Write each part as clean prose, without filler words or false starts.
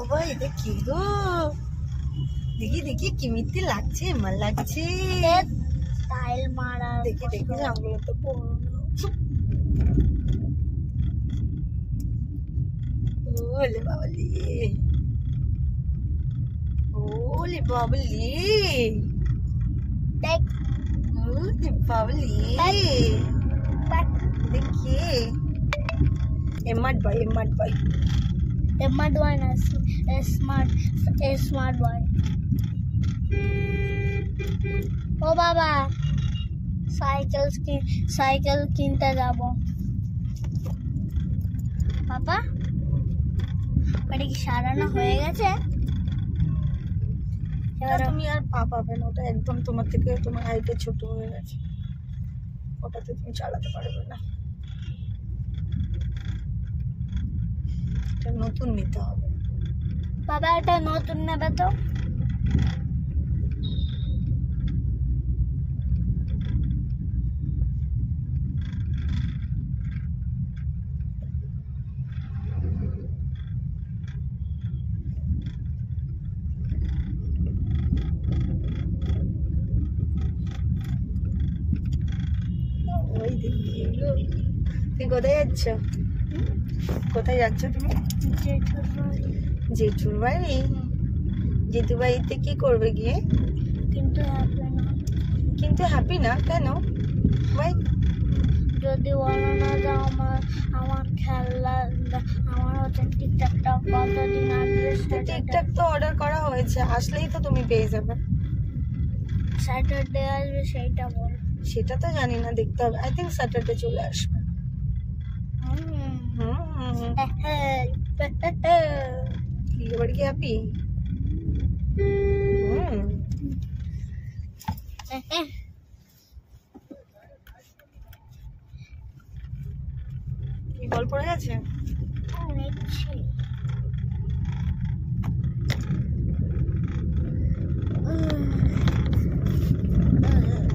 বাবা এটা কি গো, দেখি দেখি কি মিথ্যে লাগছে, মাল লাগছে স্টাইল মারা। দেখি দেখি জামগুলো তো ওলে বাবলি, ওলে বাবলি, দেখ ওলে বাবলি দেখি এমাট ভাই Smart boy na smart boy. ও বাবা সাইকেল কিনতে যাব। বাবা বাড়ি কি সারানো হয়ে গেছে? এবার তুমি আর পা পাবে না, ওটা একদম তোমার থেকে তোমার হাইটে ছোট হয়ে গেছে, ওটাতে তুমি চালাতে পারবে না, এটা নতুন নিতে হবে। বাবা এটা নতুন নেবে তো? ওই দেখি তুমি কোথায় যাচ্ছ? কোথায় যাচ্ছ তুমি? জেঠুর বাড়ি। জেঠু বাড়িতে কি করবে গিয়ে? কিন্তু হ্যাপি না কেন ভাই? যদি বলো না যে আমার খেলা, আমার হচ্ছে টিকটকটা কতদিন আসবে? টিকটক তো অর্ডার করা হয়েছে, আসলেই তো তুমি পেয়ে যাবে। স্যাটারডে আসবে সেইটা বল। সেটা তো জানি না, দেখতে হবে। আই থিঙ্ক স্যাটারডে চলে আসবে। এবার কি হ্যাপি? কি বল পড়ে গেছে?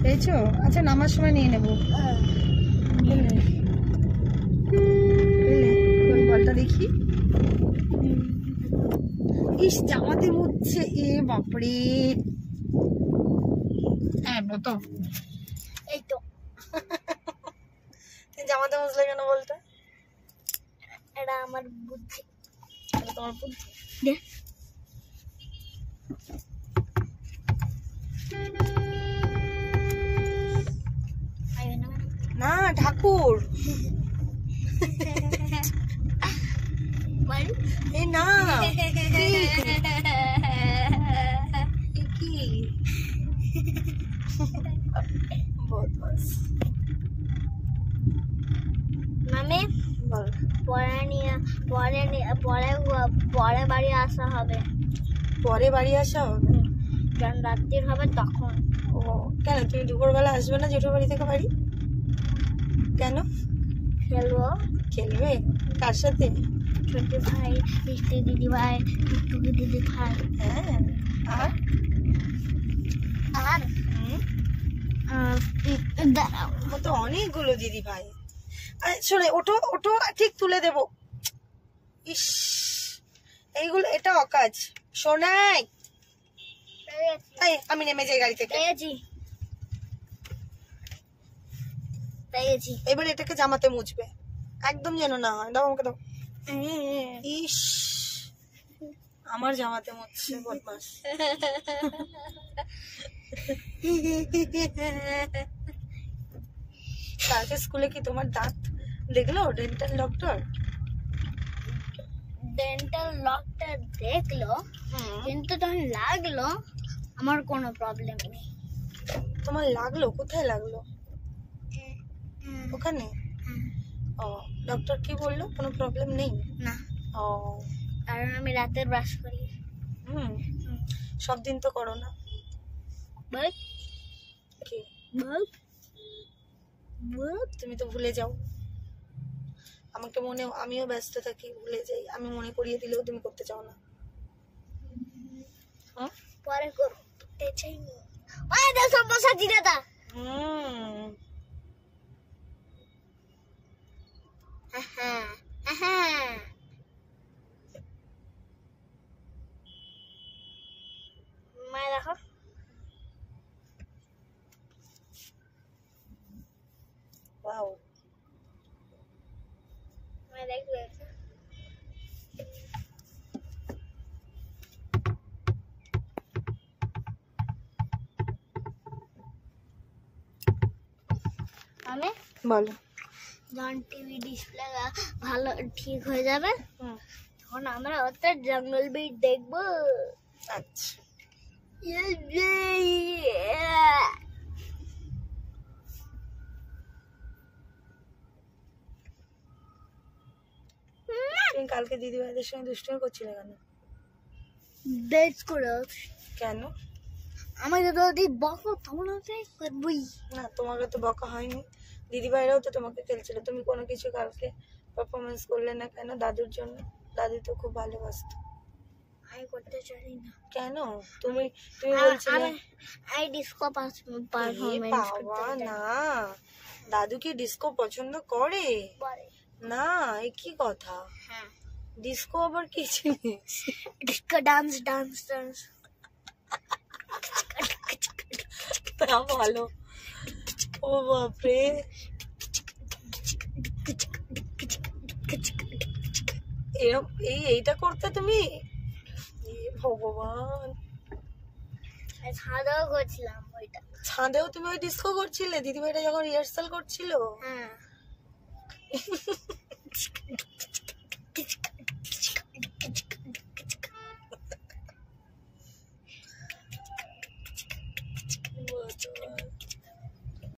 পেয়েছো? আচ্ছা নামার সময় নিয়ে নেবো। বলটা দেখি। ইস জামাতে মুছছে, এ বাপরে। হ্যাঁ তো এই তো জামাতে মুছলে কেন বলটা? এটা আমার বুদ্ধি। তোমার বুদ্ধি না ঠাকুর এ না কি মামি বল। পরে বাড়ি আসা হবে। পরে বাড়ি আসা হবে? যখন রাত্রির হবে তখন। ও কেন তুমি দুপুরবেলা আসবে না জেঠুর বাড়ি থেকে বাড়ি? কেন? খেলবো। খেলবে কার সাথে? ছোট ভাই, মিষ্টি দিদি ভাই, টুকি দিদি ভাই। হ্যাঁ আর দাঁড়াও, তো অনেকগুলো দিদি ভাই। শোনে ওটো ওটো ঠিক তুলে দেবো। ইস এইগুলো, এটা অকাজ। শোনাই আমি নেমে যাই গাড়ি থেকে। এবার এটাকে জামাতে মুছবে, একদম যেন না হয়। দাও আমাকে দাও। ইস আমার জামাতে মুছছে বদমাস। কালকে স্কুলে কি তোমার দাঁত দেখলো ডেন্টাল ডক্টর? দেখলো, কিন্তু তখন লাগলো আমার কোনো প্রবলেম নেই। তোমার লাগলো? কোথায় লাগলো? ওখানে? ও ডক্টর কি বললো? কোনো প্রবলেম নেই না। ও কারণ আমি রাতে ব্রাশ করি। সব দিন তো করো না। কি তুমি তো ভুলে যাও আমাকে, আমিও ব্যস্ত থাকি, ভুলে যাই। আমি মনে করিয়ে দিলেও তুমি করতে চাও না। পরে করতে চাই। ওই দা সমস্যা দিদা দা। আমি বলো। যখন টিভি ডিসপ্লে ভালো ঠিক হয়ে যাবে হুম, তখন আমরা ওতে জঙ্গল বিট দেখবো। আচ্ছা তুমি কালকে দিদি ভাইদের সঙ্গে দুষ্টুমি করছিলে কেন? বেশ করে কেন? আমাকে যদি বকো তখন আমি করবই। না তোমাকে তো বকা হয়নি, দিদি ভাইরাও তো তোমাকে খেলছিল, তুমি কোনো কিছু কালকে পারফরমেন্স করলে না কেন দাদুর জন্য? দাদু তো খুব ভালোবাসত। আমি করতে চাই না। কেন? তুমি তুমি বলছিলে আমি ডিস্কো এ পারফরমেন্স বাবা না, দাদু কি ডিস্কো পছন্দ করে? পারে। না, এ কি কথা? হ্যাঁ, ডিস্কো আবার কি জিনিস? Disco dance dance dance. তা ভালো। ও বাপরে, এরকম এইটা করতে তুমি? এ ভগবান, ছাদেও করছিলাম ওইটা। ছাদেও তুমি ওই ডিস্কো করছিলে দিদি ভাইটা যখন রিহার্সাল করছিল? হ্যাঁ